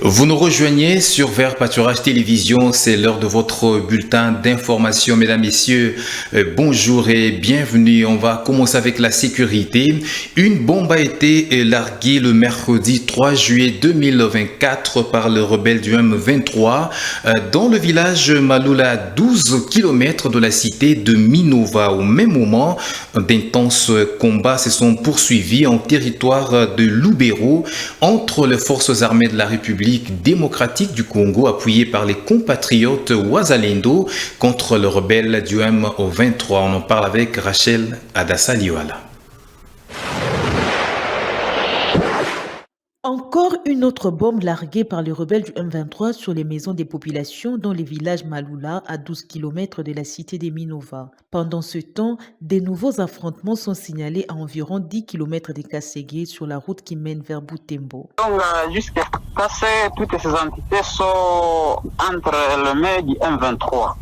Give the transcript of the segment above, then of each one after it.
Vous nous rejoignez sur Vert Pâturage Télévision, c'est l'heure de votre bulletin d'information. Mesdames, Messieurs, bonjour et bienvenue. On va commencer avec la sécurité. Une bombe a été larguée le mercredi 3 juillet 2024 par le rebelle du M23 dans le village Maloula, 12 km de la cité de Minova. Au même moment, d'intenses combats se sont poursuivis en territoire de Lubero entre les forces armées de la République démocratique du Congo appuyées par les compatriotes Wazalendo contre le rebelle du M23. On en parle avec Rachel Adassa-Liwala. Encore une autre bombe larguée par les rebelles du M23 sur les maisons des populations dans les villages Maloula, à 12 km de la cité des Minova. Pendant ce temps, des nouveaux affrontements sont signalés à environ 10 km de Kasségué sur la route qui mène vers Butembo. Donc, jusqu'à Kassé, toutes ces entités sont entre le mains du M23.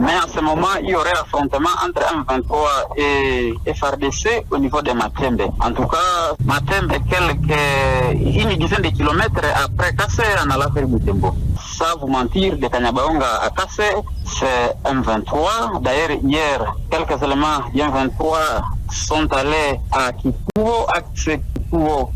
Mais en ce moment, il y aurait affrontement entre M23 et FRDC au niveau de Matembe. En tout cas, Matembe, une dizaine de kilomètres après Kassé, on a l'affaire Butembo. Sans vous mentir, de Kanyabaonga à Kassé, c'est M23. D'ailleurs, hier, quelques éléments du M23 sont allés à Kikuo,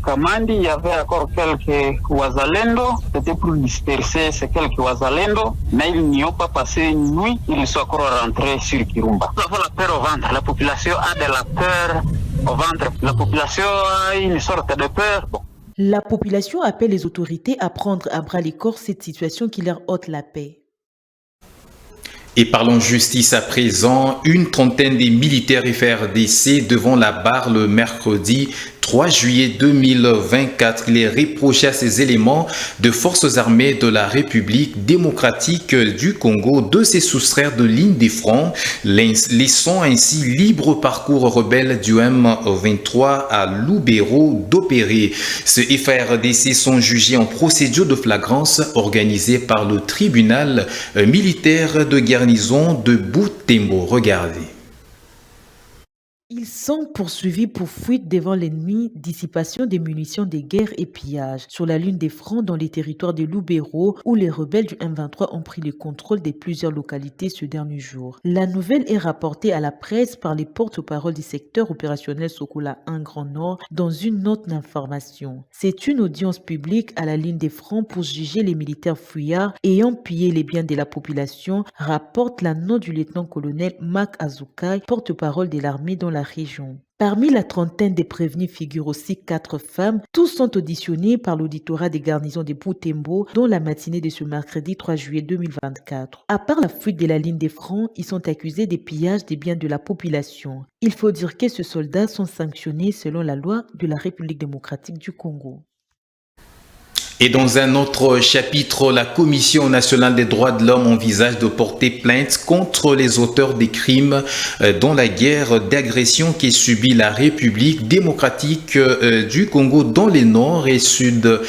Kamandi, il y avait encore quelques Wazalendo, c'était pour disperser ces quelques Wazalendo, mais ils n'y ont pas passé une nuit, ils sont encore rentrés sur Kirumba. Nous avons la peur au ventre, la population a de la peur au ventre, la population a une sorte de peur. Bon. La population appelle les autorités à prendre à bras le corps cette situation qui leur ôte la paix. Et parlons justice à présent. Une trentaine des militaires FRDC devant la barre le mercredi 3 juillet 2024. Il est reproché à ces éléments de forces armées de la République démocratique du Congo de se soustraire de ligne des fronts, laissant ainsi libre parcours aux rebelles du M23 à Lubero d'opérer. Ces FRDC sont jugés en procédure de flagrance organisée par le tribunal militaire de garnison de Butembo. Regardez. Ils sont poursuivis pour fuite devant l'ennemi, dissipation des munitions de guerre et pillage sur la ligne des fronts dans les territoires de Lubero où les rebelles du M23 ont pris le contrôle de plusieurs localités ce dernier jour. La nouvelle est rapportée à la presse par les porte-paroles du secteur opérationnel Sokola 1 Grand Nord dans une note d'information. C'est une audience publique à la ligne des fronts pour juger les militaires fuyards ayant pillé les biens de la population, rapporte la note du lieutenant-colonel Mak Azukai, porte-parole de l'armée dans la région. Parmi la trentaine des prévenus figurent aussi 4 femmes. Tous sont auditionnés par l'auditorat des garnisons de Butembo dans la matinée de ce mercredi 3 juillet 2024. À part la fuite de la ligne des fronts, ils sont accusés des pillages des biens de la population. Il faut dire que ces soldats sont sanctionnés selon la loi de la République démocratique du Congo. Et dans un autre chapitre, la Commission nationale des droits de l'homme envisage de porter plainte contre les auteurs des crimes dans la guerre d'agression qui subit la République démocratique du Congo dans les nord et sud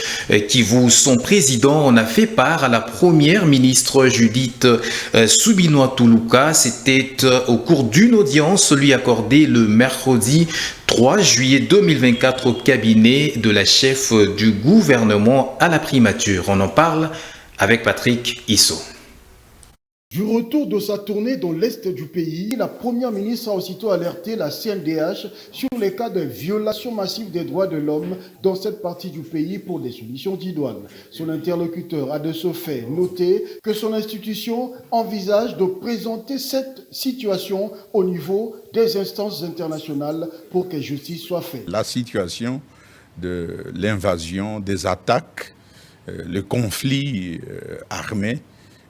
Kivu. Son président en a fait part à la première ministre Judith Suminwa-Tuluka. C'était au cours d'une audience lui accordée le mercredi 3 juillet 2024 au cabinet de la chef du gouvernement à la primature. On en parle avec Patrick Issot. Du retour de sa tournée dans l'est du pays, la première ministre a aussitôt alerté la CNDH sur les cas de violation massive des droits de l'homme dans cette partie du pays pour des solutions d'idoine. Son interlocuteur a de ce fait noté que son institution envisage de présenter cette situation au niveau des instances internationales pour que justice soit faite. La situation de l'invasion, des attaques, le conflit armé,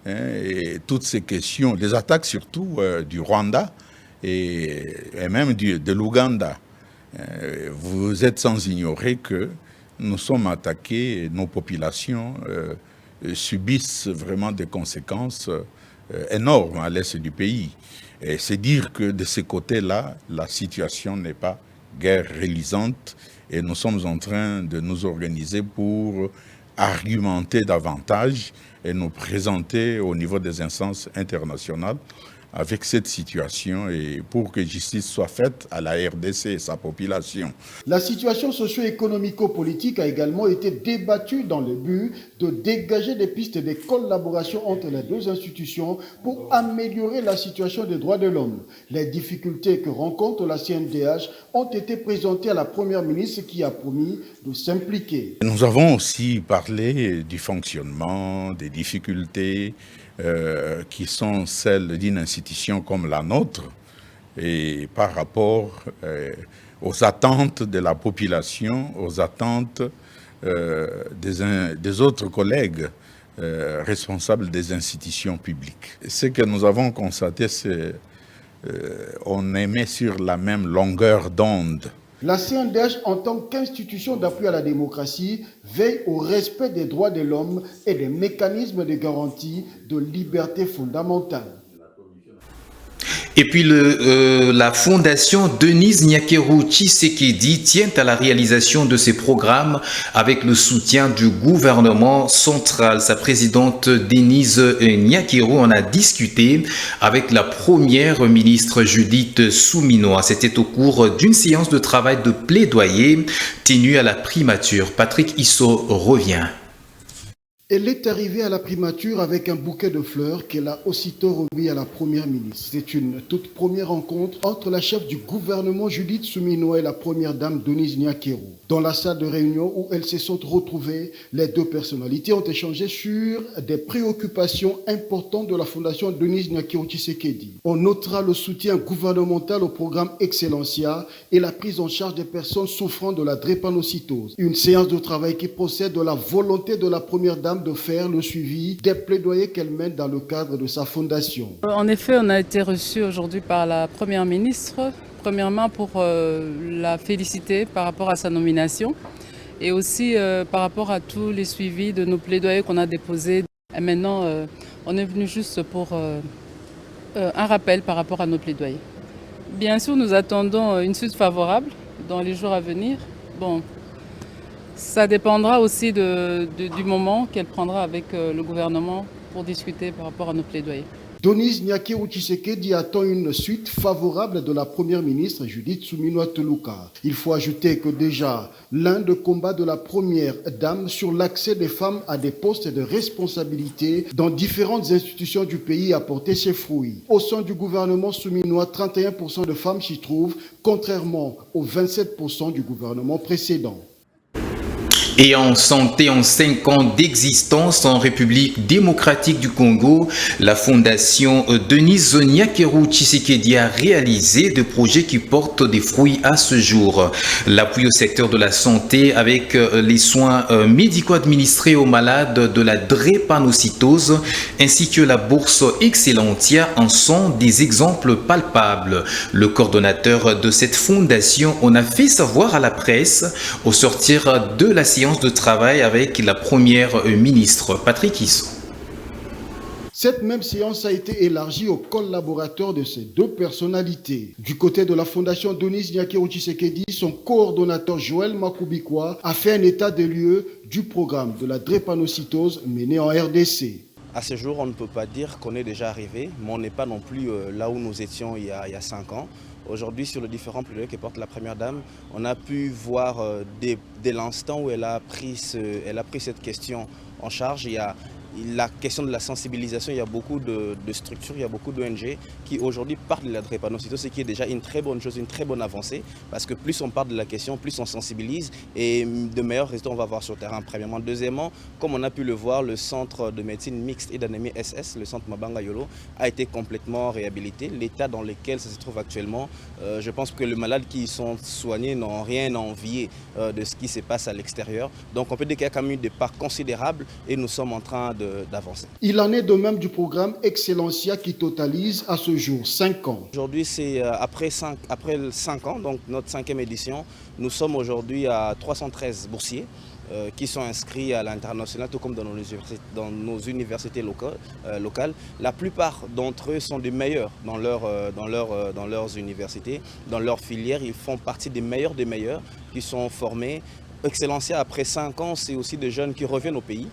et toutes ces questions, des attaques surtout du Rwanda et même de l'Ouganda. Vous êtes sans ignorer que nous sommes attaqués, nos populations subissent vraiment des conséquences énormes à l'est du pays. Et c'est dire que de ce côté-là, la situation n'est pas guère réalisante et nous sommes en train de nous organiser pour argumenter davantage et nous présenter au niveau des instances internationales avec cette situation et pour que justice soit faite à la RDC et sa population. La situation socio-économico-politique a également été débattue dans le but de dégager des pistes de collaboration entre les deux institutions pour améliorer la situation des droits de l'homme. Les difficultés que rencontre la CNDH ont été présentées à la Première ministre qui a promis de s'impliquer. Nous avons aussi parlé du fonctionnement, des difficultés qui sont celles d'une institution comme la nôtre et par rapport aux attentes de la population, aux attentes des autres collègues responsables des institutions publiques. Ce que nous avons constaté, c'est qu'on est sur la même longueur d'onde. La CNDH, en tant qu'institution d'appui à la démocratie, veille au respect des droits de l'homme et des mécanismes de garantie de liberté fondamentale. Et puis la fondation Denise Nyakeru Tshisekedi tient à la réalisation de ces programmes avec le soutien du gouvernement central. Sa présidente Denise Nyakeru en a discuté avec la première ministre Judith Suminwa. C'était au cours d'une séance de travail de plaidoyer tenue à la primature. Patrick Isso revient. Elle est arrivée à la primature avec un bouquet de fleurs qu'elle a aussitôt remis à la première ministre. C'est une toute première rencontre entre la chef du gouvernement Judith Suminwa et la première dame Denise Nyakeru. Dans la salle de réunion où elles se sont retrouvées, les deux personnalités ont échangé sur des préoccupations importantes de la fondation Denise Nyakeru Tshisekedi. On notera le soutien gouvernemental au programme Excellencia et la prise en charge des personnes souffrant de la drépanocytose. Une séance de travail qui procède de la volonté de la première dame de faire le suivi des plaidoyers qu'elle mène dans le cadre de sa fondation. En effet, on a été reçus aujourd'hui par la Première ministre, premièrement pour la féliciter par rapport à sa nomination et aussi par rapport à tous les suivis de nos plaidoyers qu'on a déposés. Et maintenant, on est venu juste pour un rappel par rapport à nos plaidoyers. Bien sûr, nous attendons une suite favorable dans les jours à venir. Bon, ça dépendra aussi du moment qu'elle prendra avec le gouvernement pour discuter par rapport à nos plaidoyers. Denise Nyakeru Tshisekedi attend une suite favorable de la première ministre Judith Suminwa Tuluka. Il faut ajouter que déjà, l'un des combats de la première dame sur l'accès des femmes à des postes de responsabilité dans différentes institutions du pays a porté ses fruits. Au sein du gouvernement Suminwa, 31% de femmes s'y trouvent, contrairement aux 27% du gouvernement précédent. Et en santé, en 5 ans d'existence en République démocratique du Congo, la fondation Denise Nyakeru Tshisekedi a réalisé des projets qui portent des fruits à ce jour. L'appui au secteur de la santé avec les soins médicaux administrés aux malades de la drépanocytose ainsi que la bourse Excellencia en sont des exemples palpables. Le coordonnateur de cette fondation en a fait savoir à la presse au sortir de la séance de travail avec la première ministre, Patrick Isso. Cette même séance a été élargie aux collaborateurs de ces deux personnalités. Du côté de la fondation Denise Nyakeru Tshisekedi, son coordonnateur Joël Makubikwa a fait un état des lieux du programme de la drépanocytose mené en RDC. À ce jour, on ne peut pas dire qu'on est déjà arrivé, mais on n'est pas non plus là où nous étions il y a 5 ans. Aujourd'hui, sur les différents plaidoyers que porte la Première Dame, on a pu voir dès l'instant où elle a pris cette question en charge. Il y a la question de la sensibilisation, il y a beaucoup de structures, il y a beaucoup d'ONG qui aujourd'hui parlent de la drépanocytose, ce qui est déjà une très bonne chose, une très bonne avancée, parce que plus on parle de la question, plus on sensibilise et de meilleurs résultats on va avoir sur le terrain, premièrement. Deuxièmement, comme on a pu le voir, le centre de médecine mixte et d'anémie SS, le centre Mabanga Yolo, a été complètement réhabilité. L'état dans lequel ça se trouve actuellement, je pense que les malades qui y sont soignés n'ont rien à envier de ce qui se passe à l'extérieur. Donc on peut dire qu'il y a quand même eu des pas considérables et nous sommes en train d'avancer. Il en est de même du programme Excellencia qui totalise à ce jour 5 ans. Aujourd'hui, c'est après 5 ans, donc notre 5e édition, nous sommes aujourd'hui à 313 boursiers qui sont inscrits à l'international, tout comme dans nos universités locales. La plupart d'entre eux sont des meilleurs dans leurs universités, dans leurs filières. Ils font partie des meilleurs qui sont formés. Excellencia, après 5 ans, c'est aussi des jeunes qui reviennent au pays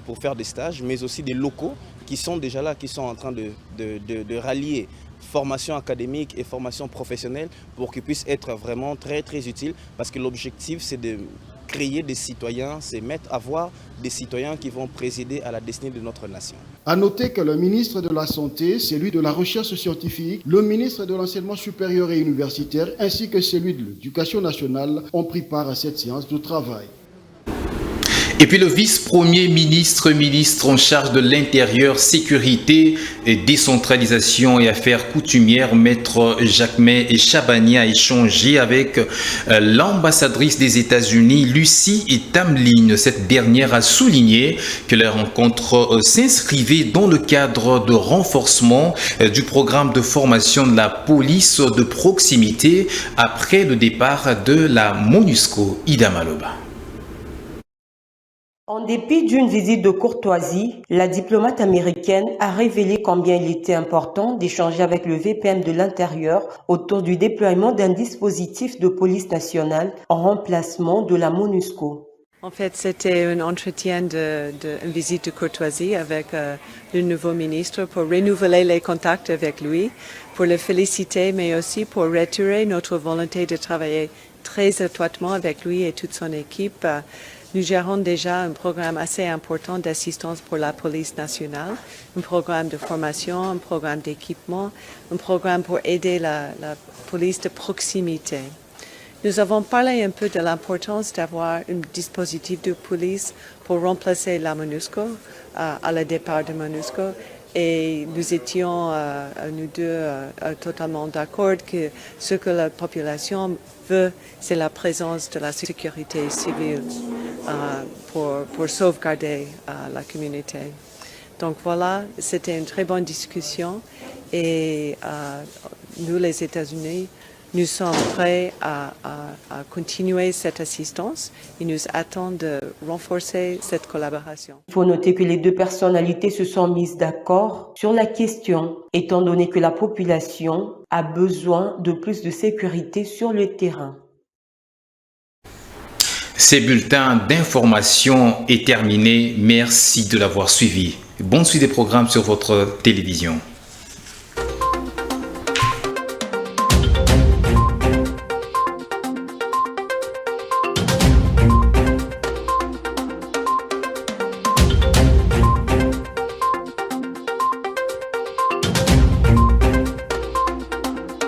pour faire des stages, mais aussi des locaux qui sont déjà là, qui sont en train de rallier formation académique et formation professionnelle pour qu'ils puissent être vraiment très très utiles, parce que l'objectif c'est de créer des citoyens, c'est avoir des citoyens qui vont présider à la destinée de notre nation. À noter que le ministre de la Santé, celui de la Recherche scientifique, le ministre de l'Enseignement supérieur et universitaire ainsi que celui de l'Éducation nationale ont pris part à cette séance de travail. Et puis le vice-premier ministre, ministre en charge de l'Intérieur, Sécurité, Décentralisation et Affaires coutumières, Maître Jacquemin Chabani, a échangé avec l'ambassadrice des États-Unis, Lucie Tamlin. Cette dernière a souligné que la rencontre s'inscrivait dans le cadre de renforcement du programme de formation de la police de proximité après le départ de la MONUSCO. Ida Maloba. En dépit d'une visite de courtoisie, la diplomate américaine a révélé combien il était important d'échanger avec le VPM de l'Intérieur autour du déploiement d'un dispositif de police nationale en remplacement de la MONUSCO. En fait, c'était un entretien une visite de courtoisie avec le nouveau ministre pour renouveler les contacts avec lui, pour le féliciter, mais aussi pour réitérer notre volonté de travailler très étroitement avec lui et toute son équipe. Nous gérons déjà un programme assez important d'assistance pour la police nationale, un programme de formation, un programme d'équipement, un programme pour aider la police de proximité. Nous avons parlé un peu de l'importance d'avoir un dispositif de police pour remplacer la MONUSCO à le départ de MONUSCO. Et nous étions, nous deux, totalement d'accord que ce que la population veut, c'est la présence de la sécurité civile pour sauvegarder la communauté. Donc voilà, c'était une très bonne discussion et nous, les États-Unis, nous sommes prêts à continuer cette assistance et nous attendons de renforcer cette collaboration. Il faut noter que les deux personnalités se sont mises d'accord sur la question, étant donné que la population a besoin de plus de sécurité sur le terrain. Ces bulletins d'information est terminé. Merci de l'avoir suivi. Bonne suite des programmes sur votre télévision.